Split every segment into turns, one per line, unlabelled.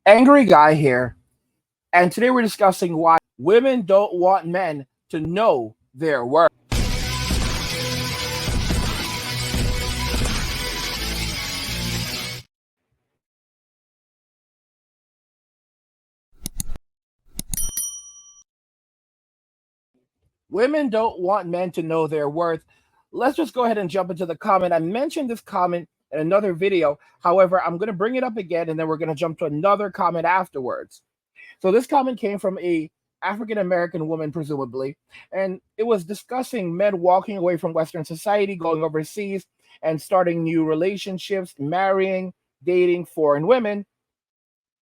Angry Guy here, and today we're discussing why women don't want men to know their worth. Women don't want men to know their worth. Let's just go ahead and jump into the comment. I mentioned this comment in another video. However, I'm going to bring it up again, and then we're going to jump to another comment afterwards. So this comment came from a African American woman, presumably, and it was discussing men walking away from Western society, going overseas, and starting new relationships, marrying, dating foreign women.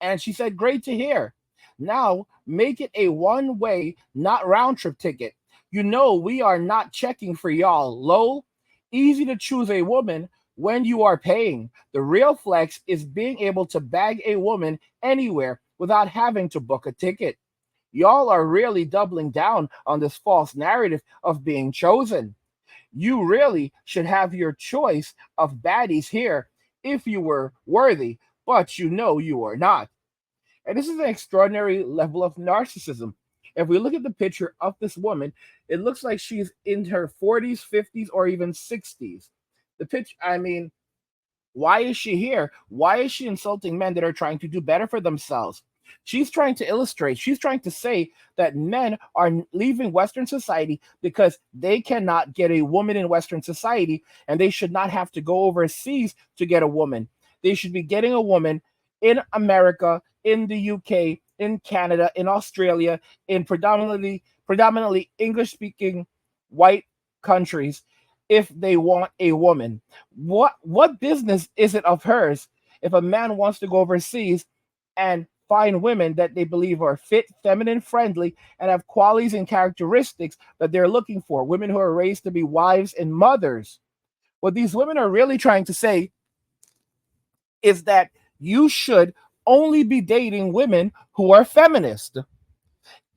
And she said, "Great to hear. Now make it a one-way, not round-trip ticket. You know we are not checking for y'all. Lol. Easy to choose a woman when you are paying. The real flex is being able to bag a woman anywhere without having to book a ticket. Y'all are really doubling down on this false narrative of being chosen. You really should have your choice of baddies here if you were worthy, but you know you are not." And this is an extraordinary level of narcissism. If we look at the picture of this woman, it looks like she's in her 40s, 50s, or even 60s. The picture, I mean, why is she here? Why is she insulting men that are trying to do better for themselves? She's trying to illustrate, she's trying to say that men are leaving Western society because they cannot get a woman in Western society, and they should not have to go overseas to get a woman. They should be getting a woman in America, in the UK, in Canada, in Australia, in predominantly English speaking white countries if they want a woman. What business is it of hers if a man wants to go overseas and find women that they believe are fit, feminine, friendly, and have qualities and characteristics that they're looking for? Women who are raised to be wives and mothers. What these women are really trying to say is that you should only be dating women who are feminist.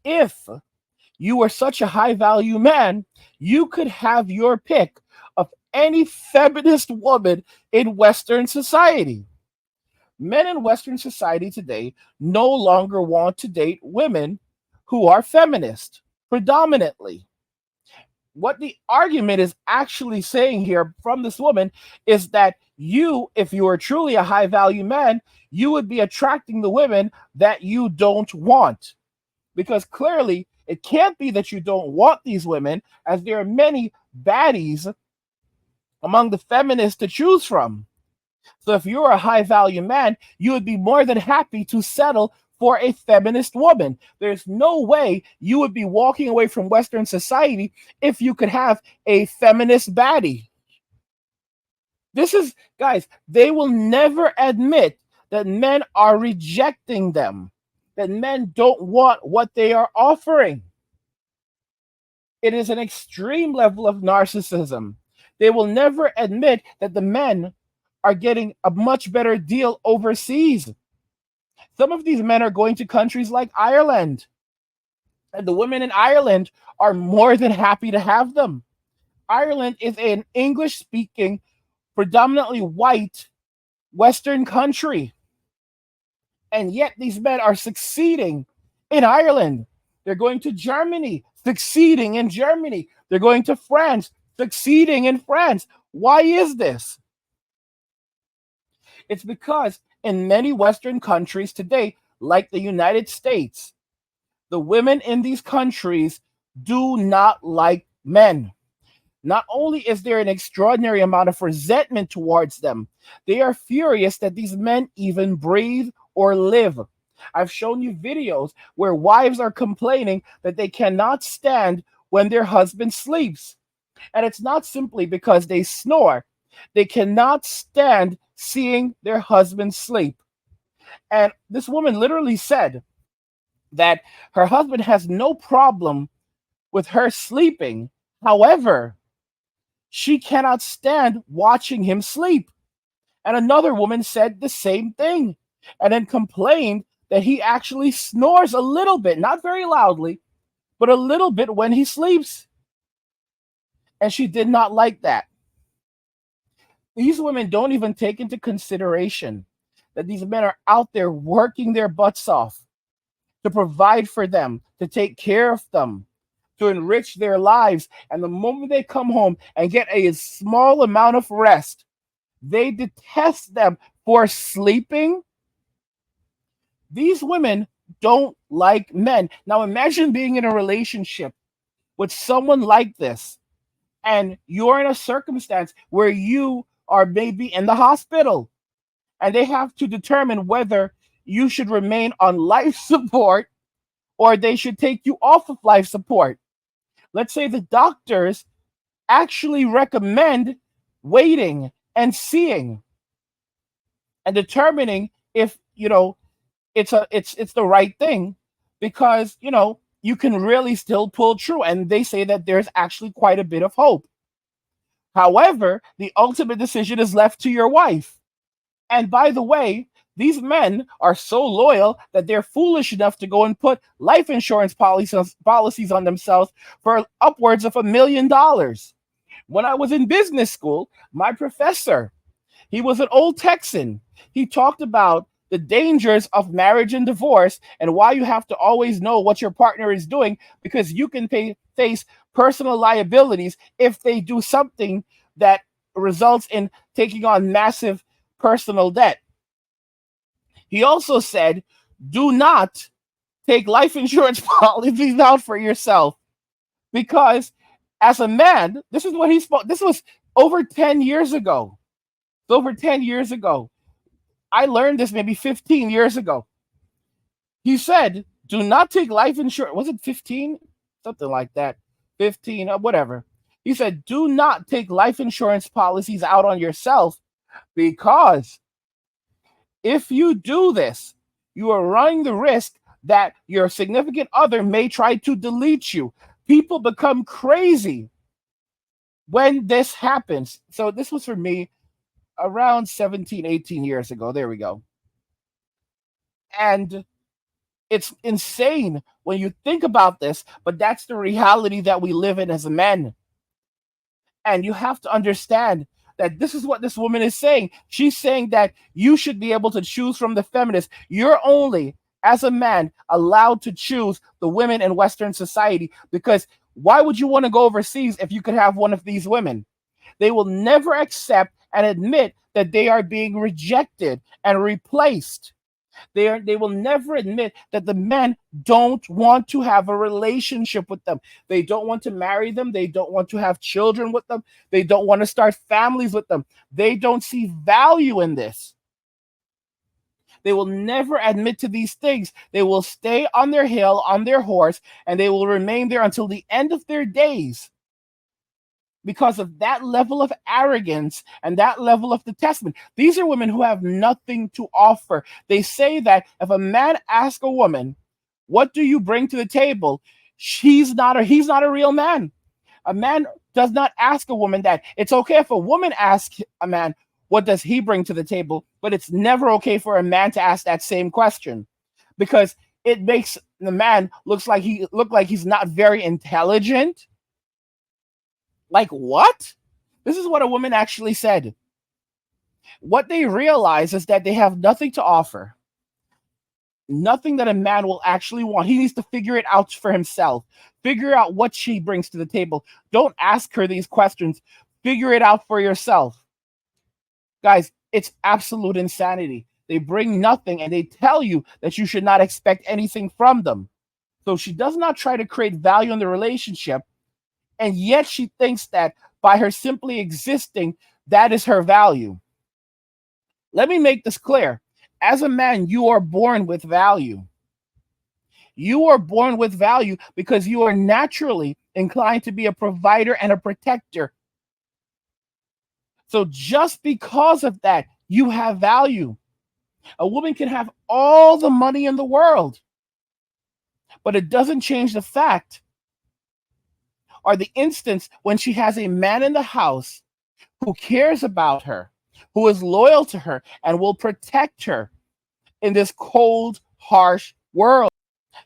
If you were such a high value man, you could have your pick of any feminist woman in Western society. Men in Western society today no longer want to date women who are feminist, predominantly. What the argument is actually saying here from this woman is that you, if you are truly a high value man, you would be attracting the women that you don't want. Because clearly, it can't be that you don't want these women, as there are many baddies among the feminists to choose from. So if you're a high value man, you would be more than happy to settle for a feminist woman. There's no way you would be walking away from Western society if you could have a feminist baddie. This is, guys, they will never admit that men are rejecting them, that men don't want what they are offering. It is an extreme level of narcissism. They will never admit that the men are getting a much better deal overseas. Some of these men are going to countries like Ireland, and the women in Ireland are more than happy to have them. Ireland is an English speaking, predominantly white Western country. And yet these men are succeeding in Ireland. They're going to Germany, succeeding in Germany. They're going to France, succeeding in France. Why is this? It's because in many Western countries today, like the United States, the women in these countries do not like men. Not only is there an extraordinary amount of resentment towards them, they are furious that these men even breathe or live. I've shown you videos where wives are complaining that they cannot stand when their husband sleeps. And it's not simply because they snore. They cannot stand seeing their husband sleep. And this woman literally said that her husband has no problem with her sleeping. However, she cannot stand watching him sleep. And another woman said the same thing and then complained that he actually snores a little bit, not very loudly, but a little bit when he sleeps. And she did not like that. These women don't even take into consideration that these men are out there working their butts off to provide for them, to take care of them, to enrich their lives. And the moment they come home and get a small amount of rest, they detest them for sleeping. These women don't like men. Now imagine being in a relationship with someone like this, and you're in a circumstance where you are maybe in the hospital and they have to determine whether you should remain on life support or they should take you off of life support. Let's say the doctors actually recommend waiting and seeing and determining if it's the right thing, because you can really still pull through, and they say that there's actually quite a bit of hope. However, the ultimate decision is left to your wife. And by the way, these men are so loyal that they're foolish enough to go and put life insurance policies on themselves for upwards of $1 million. When I was in business school, my professor, he was an old Texan. He talked about the dangers of marriage and divorce and why you have to always know what your partner is doing, because you can face personal liabilities if they do something that results in taking on massive personal debt. He also said, do not take life insurance policies out for yourself, because as a man, this is what he spoke. This was over 10 years ago. Over 10 years ago. I learned this maybe 15 years ago. He said, do not take life insurance. Was it 15? Something like that. 15, whatever. He said, do not take life insurance policies out on yourself, because if you do this, you are running the risk that your significant other may try to delete you. People become crazy when this happens. So this was for me around 17, 18 years ago. There we go. And it's insane when you think about this, but that's the reality that we live in as men. And you have to understand that this is what this woman is saying. She's saying that you should be able to choose from the feminists. You're only, as a man, allowed to choose the women in Western society, because why would you want to go overseas if you could have one of these women? They will never accept and admit that they are being rejected and replaced. They will never admit that the men don't want to have a relationship with them. They don't want to marry them. They don't want to have children with them. They don't want to start families with them. They don't see value in this. They will never admit to these things. They will stay on their hill, on their horse, and they will remain there until the end of their days, because of that level of arrogance and that level of detestment. These are women who have nothing to offer. They say that if a man asks a woman, what do you bring to the table? He's not a real man. A man does not ask a woman that. It's okay if a woman asks a man, what does he bring to the table? But it's never okay for a man to ask that same question, because it makes the man look like he's not very intelligent. Like, what? This is what a woman actually said. What they realize is that they have nothing to offer. Nothing that a man will actually want. He needs to figure it out for himself. Figure out what she brings to the table. Don't ask her these questions. Figure it out for yourself. Guys, it's absolute insanity. They bring nothing and they tell you that you should not expect anything from them. So she does not try to create value in the relationship. And yet she thinks that by her simply existing, that is her value. Let me make this clear. As a man, you are born with value. You are born with value because you are naturally inclined to be a provider and a protector. So just because of that, you have value. A woman can have all the money in the world, but it doesn't change the fact or the instance when she has a man in the house who cares about her, who is loyal to her, and will protect her in this cold, harsh world.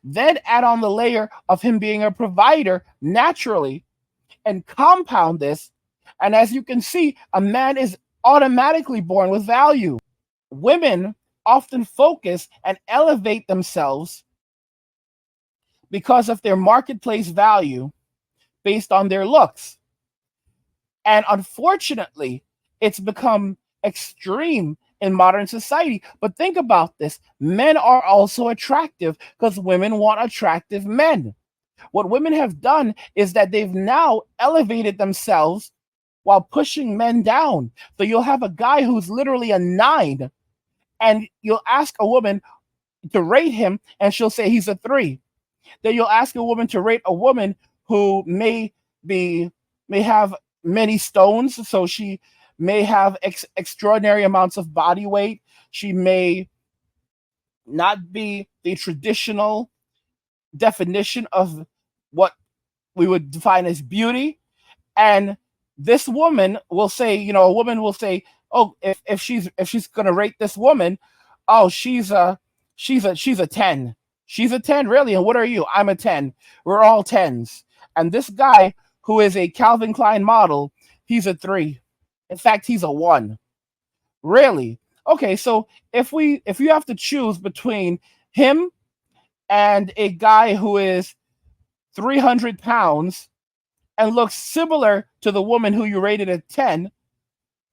Then add on the layer of him being a provider naturally and compound this. And as you can see, a man is automatically born with value. Women often focus and elevate themselves because of their marketplace value based on their looks. And unfortunately, it's become extreme in modern society. But think about this, men are also attractive because women want attractive men. What women have done is that they've now elevated themselves while pushing men down. So you'll have a guy who's literally a 9, and you'll ask a woman to rate him, and she'll say he's a 3. Then you'll ask a woman to rate a woman who may have many stones, so she may have extraordinary amounts of body weight. She may not be the traditional definition of what we would define as beauty. And this woman will say, a woman will say, oh, if she's gonna rate this woman, oh, she's a 10. She's a 10, really? And what are you? I'm a 10. We're all 10s. And this guy, who is a Calvin Klein model, he's a 3. In fact, he's a 1. Really? Okay, so if you have to choose between him and a guy who is 300 pounds and looks similar to the woman who you rated at 10,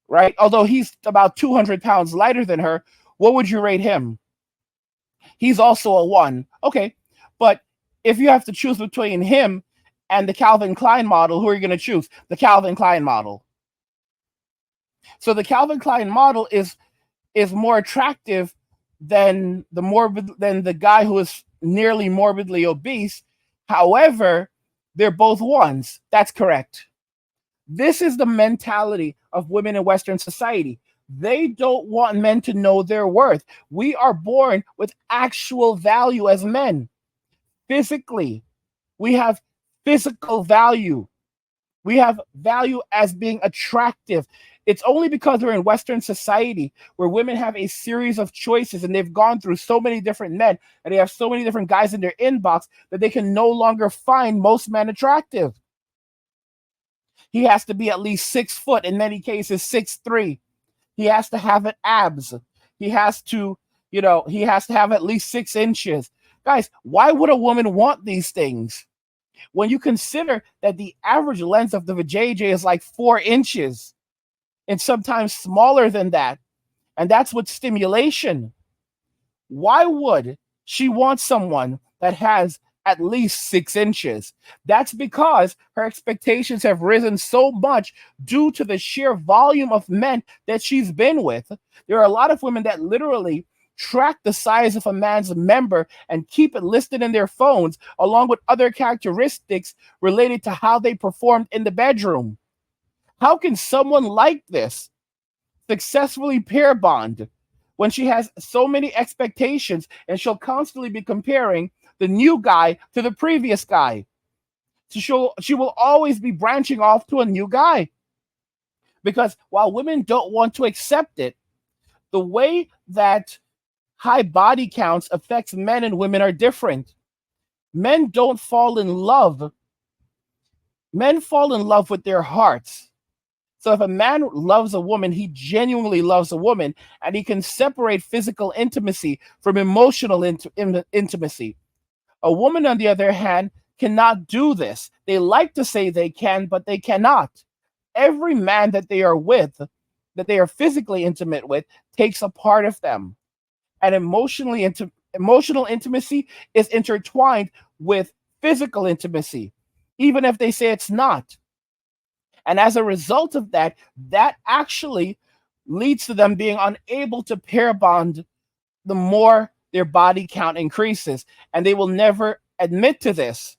right? Although he's about 200 pounds lighter than her, what would you rate him? He's also a 1. Okay, but if you have to choose between him and the Calvin Klein model, who are you going to choose? The Calvin Klein model. So the Calvin Klein model is more attractive than the guy who is nearly morbidly obese. However, they're both 1s. That's correct. This is the mentality of women in Western society. They don't want men to know their worth. We are born with actual value as men. Physically, we have physical value. We have value as being attractive. It's only because we're in Western society where women have a series of choices and they've gone through so many different men and they have so many different guys in their inbox that they can no longer find most men attractive. He has to be at least 6 foot, in many cases 6'3". He has to have an abs. He has to have at least 6 inches. Guys, why would a woman want these things? When you consider that the average length of the vajayjay is like 4 inches and sometimes smaller than that, and that's with stimulation, why would she want someone that has at least 6 inches? That's because her expectations have risen so much due to the sheer volume of men that she's been with. There are a lot of women that literally track the size of a man's member and keep it listed in their phones, along with other characteristics related to how they performed in the bedroom. How can someone like this successfully pair bond when she has so many expectations and she'll constantly be comparing the new guy to the previous guy? So she will always be branching off to a new guy. Because while women don't want to accept it, the way that high body counts affects men and women are different. Men don't fall in love. Men fall in love with their hearts. So if a man loves a woman, he genuinely loves a woman, and he can separate physical intimacy from emotional intimacy. A woman, on the other hand, cannot do this. They like to say they can, but they cannot. Every man that they are with, that they are physically intimate with, takes a part of them. And emotional intimacy is intertwined with physical intimacy, even if they say it's not. And as a result of that, that actually leads to them being unable to pair bond the more their body count increases. And they will never admit to this.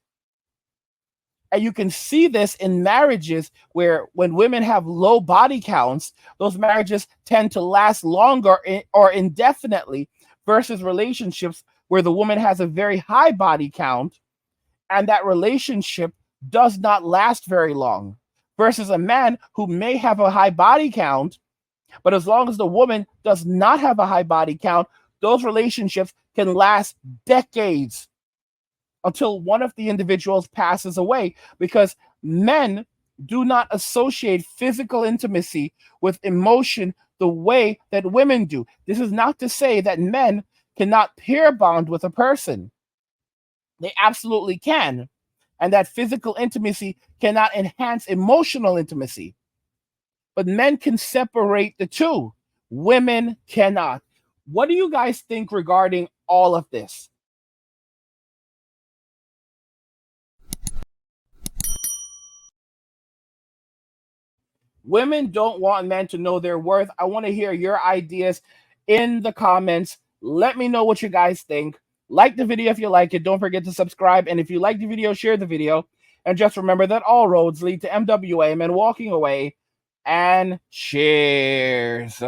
And you can see this in marriages where when women have low body counts, those marriages tend to last longer or indefinitely versus relationships where the woman has a very high body count and that relationship does not last very long. Versus a man who may have a high body count, but as long as the woman does not have a high body count, those relationships can last decades until one of the individuals passes away, because men do not associate physical intimacy with emotion the way that women do. This is not to say that men cannot pair bond with a person. They absolutely can. And that physical intimacy cannot enhance emotional intimacy. But men can separate the two. Women cannot. What do you guys think regarding all of this? Women don't want men to know their worth. I want to hear your ideas in the comments. Let me know what you guys think. Like the video if you like it. Don't forget to subscribe. And if you like the video, share the video. And just remember that all roads lead to MWA, men walking away. And cheers.